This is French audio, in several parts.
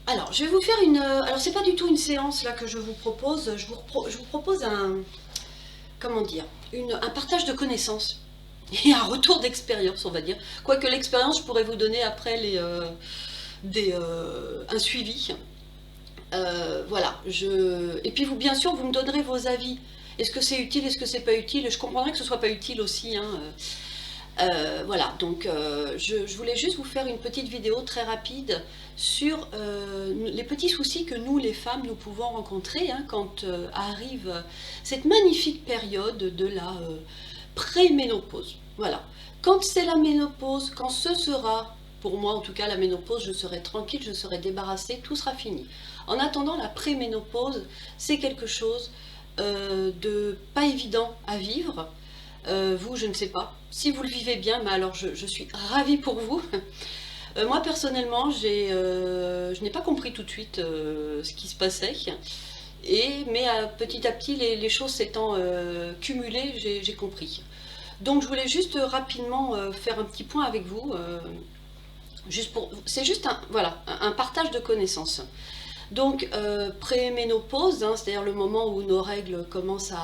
Alors, je vais vous faire une... alors, c'est pas du tout une séance là que je vous propose. Je vous propose un... Comment dire? Un partage de connaissances. Et un retour d'expérience, on va dire. Quoique l'expérience, je pourrais vous donner après un suivi. Voilà. Et puis, vous, bien sûr, vous me donnerez vos avis. Est-ce que c'est utile? Est-ce que c'est pas utile? Je comprendrais que ce soit pas utile aussi, hein. Voilà, donc je voulais juste vous faire une petite vidéo très rapide sur les petits soucis que nous, les femmes, nous pouvons rencontrer hein, quand arrive cette magnifique période de la pré-ménopause. Voilà, quand c'est la ménopause, quand ce sera, pour moi en tout cas la ménopause, je serai tranquille, je serai débarrassée, tout sera fini. En attendant, la pré-ménopause, c'est quelque chose de pas évident à vivre. Vous, je ne sais pas. Si vous le vivez bien, mais alors je suis ravie pour vous. Moi, personnellement, je n'ai pas compris tout de suite ce qui se passait. Mais petit à petit, les choses s'étant cumulées, j'ai compris. Donc, je voulais juste rapidement faire un petit point avec vous. C'est juste voilà, un partage de connaissances. Donc, pré-ménopause, hein, c'est-à-dire le moment où nos règles commencent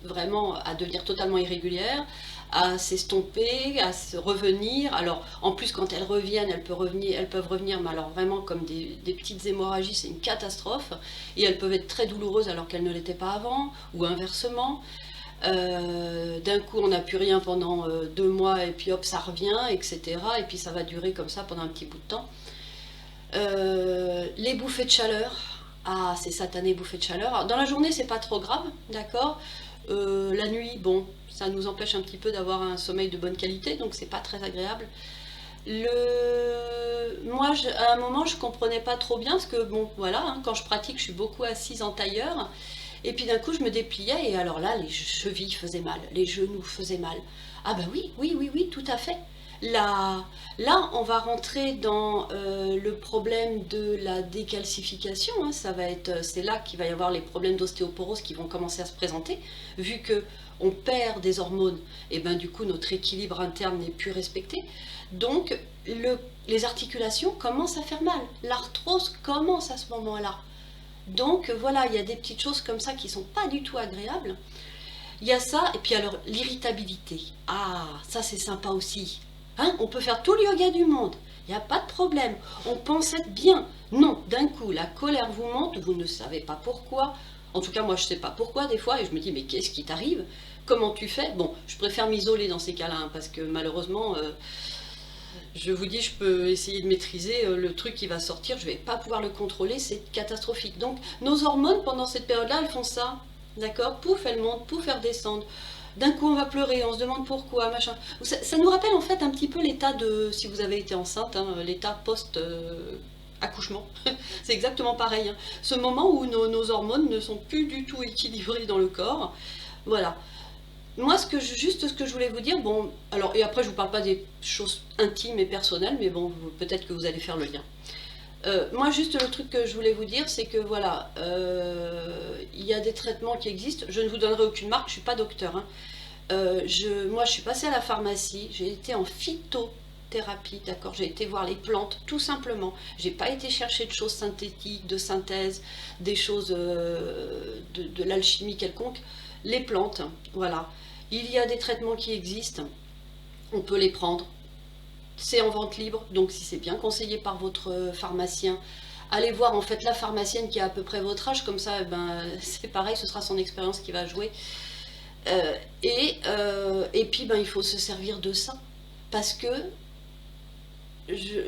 vraiment à devenir totalement irrégulières, à s'estomper, à se revenir. Alors, en plus, quand elles reviennent, elles peuvent revenir, mais alors vraiment comme des petites hémorragies, c'est une catastrophe. Et elles peuvent être très douloureuses alors qu'elles ne l'étaient pas avant, ou inversement. D'un coup, on n'a plus rien pendant 2 mois, et puis hop, ça revient, etc. Et puis ça va durer comme ça pendant un petit bout de temps. Les bouffées de chaleur, ah ces satanées bouffées de chaleur. Alors, dans la journée c'est pas trop grave, d'accord. La nuit, bon, ça nous empêche un petit peu d'avoir un sommeil de bonne qualité, donc c'est pas très agréable. Moi, à un moment, je comprenais pas trop bien, parce que bon, voilà, hein, quand je pratique, je suis beaucoup assise en tailleur, et puis d'un coup, je me dépliais, et alors là, les chevilles faisaient mal, les genoux faisaient mal. Ah ben oui, oui, oui, oui, tout à fait. Là, on va rentrer dans le problème de la décalcification. Hein. C'est là qu'il va y avoir les problèmes d'ostéoporose qui vont commencer à se présenter, vu que on perd des hormones, et ben du coup notre équilibre interne n'est plus respecté. Donc les articulations commencent à faire mal. L'arthrose commence à ce moment-là. Donc voilà, il y a des petites choses comme ça qui sont pas du tout agréables. Il y a ça, et puis alors l'irritabilité. Ah, ça c'est sympa aussi. Hein, on peut faire tout le yoga du monde, il n'y a pas de problème. On pense être bien. Non, d'un coup, la colère vous monte, vous ne savez pas pourquoi. En tout cas, moi je ne sais pas pourquoi des fois, et je me dis, mais qu'est-ce qui t'arrive? Comment tu fais? Bon, je préfère m'isoler dans ces cas-là, hein, parce que malheureusement, je vous dis, je peux essayer de maîtriser le truc qui va sortir, je ne vais pas pouvoir le contrôler, c'est catastrophique. Donc, nos hormones, pendant cette période-là, elles font ça. D'accord? Pouf, elles montent, pouf, elles redescendent. D'un coup, on va pleurer, on se demande pourquoi, machin. Ça nous rappelle en fait un petit peu l'état de, si vous avez été enceinte, hein, l'état post-accouchement. C'est exactement pareil. Hein. Ce moment où nos hormones ne sont plus du tout équilibrées dans le corps. Voilà. Moi, juste ce que je voulais vous dire, bon, alors, et après, je vous parle pas des choses intimes et personnelles, mais bon, peut-être que vous allez faire le lien. Moi, juste le truc que je voulais vous dire, c'est que voilà, il y a des traitements qui existent. Je ne vous donnerai aucune marque, je ne suis pas docteur. Hein. Moi, je suis passée à la pharmacie, j'ai été en phytothérapie, d'accord. J'ai été voir les plantes, tout simplement. J'ai pas été chercher de choses synthétiques, de synthèse, des choses de l'alchimie quelconque. Les plantes, voilà. Il y a des traitements qui existent, on peut les prendre. C'est en vente libre, donc si c'est bien conseillé par votre pharmacien, allez voir en fait la pharmacienne qui a à peu près votre âge, comme ça ben, c'est pareil, ce sera son expérience qui va jouer. Et puis ben, il faut se servir de ça, parce que je,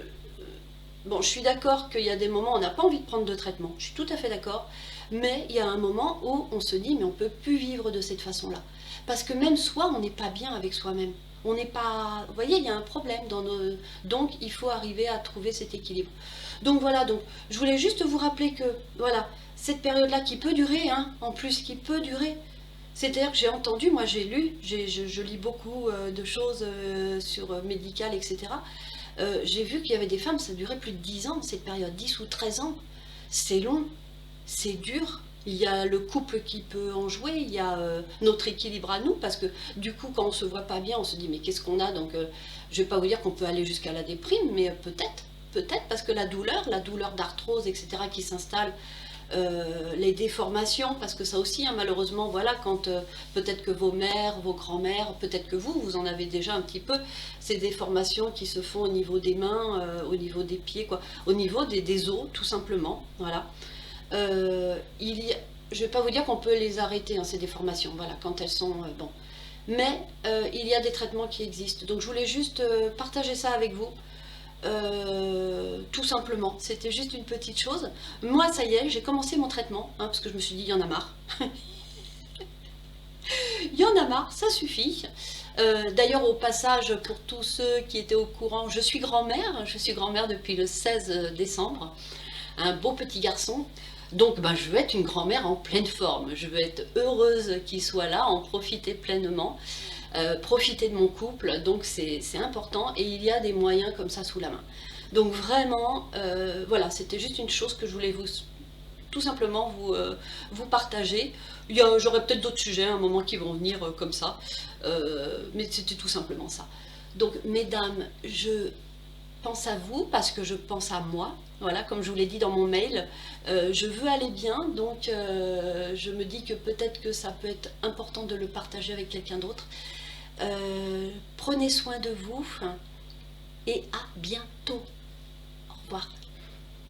bon, je suis d'accord qu'il y a des moments où on n'a pas envie de prendre de traitement, je suis tout à fait d'accord, mais il y a un moment où on se dit mais on ne peut plus vivre de cette façon-là. Parce que même soi, on n'est pas bien avec soi-même. On n'est pas... Vous voyez, il y a un problème dans nos... Donc, il faut arriver à trouver cet équilibre. Donc voilà, donc je voulais juste vous rappeler que, voilà, cette période-là qui peut durer, hein, en plus qui peut durer. C'est-à-dire que j'ai entendu, moi j'ai lu, je lis beaucoup de choses sur médicales, etc. J'ai vu qu'il y avait des femmes, ça durait plus de 10 ans, cette période, 10 ou 13 ans. C'est long, c'est dur. Il y a le couple qui peut en jouer, il y a notre équilibre à nous, parce que du coup, quand on se voit pas bien, on se dit mais qu'est-ce qu'on a? Donc, je vais pas vous dire qu'on peut aller jusqu'à la déprime, mais peut-être. peut-être parce que la douleur d'arthrose, etc., qui s'installe, les déformations, parce que ça aussi, hein, malheureusement, voilà, quand peut-être que vos mères, vos grands-mères, peut-être que vous en avez déjà un petit peu, ces déformations qui se font au niveau des mains, au niveau des pieds, quoi, au niveau des os, tout simplement, voilà. Je ne vais pas vous dire qu'on peut les arrêter, hein, ces déformations, voilà, quand elles sont, bon. Mais il y a des traitements qui existent, donc je voulais juste partager ça avec vous. Tout simplement, c'était juste une petite chose. Moi, ça y est, j'ai commencé mon traitement, hein, parce que je me suis dit, il y en a marre. Il y en a marre, ça suffit. D'ailleurs, au passage, pour tous ceux qui étaient au courant, je suis grand-mère depuis le 16 décembre, un beau petit garçon. Donc, ben, je veux être une grand-mère en pleine forme, je veux être heureuse qu'il soit là, en profiter pleinement. Profiter de mon couple, donc c'est important, et il y a des moyens comme ça sous la main. Donc vraiment, voilà, c'était juste une chose que je voulais tout simplement vous partager. J'aurai peut-être d'autres sujets à un moment qui vont venir comme ça, mais c'était tout simplement ça. Donc mesdames, je pense à vous parce que je pense à moi. Voilà, comme je vous l'ai dit dans mon mail, je veux aller bien, donc je me dis que peut-être que ça peut être important de le partager avec quelqu'un d'autre. Prenez soin de vous et à bientôt. Au revoir.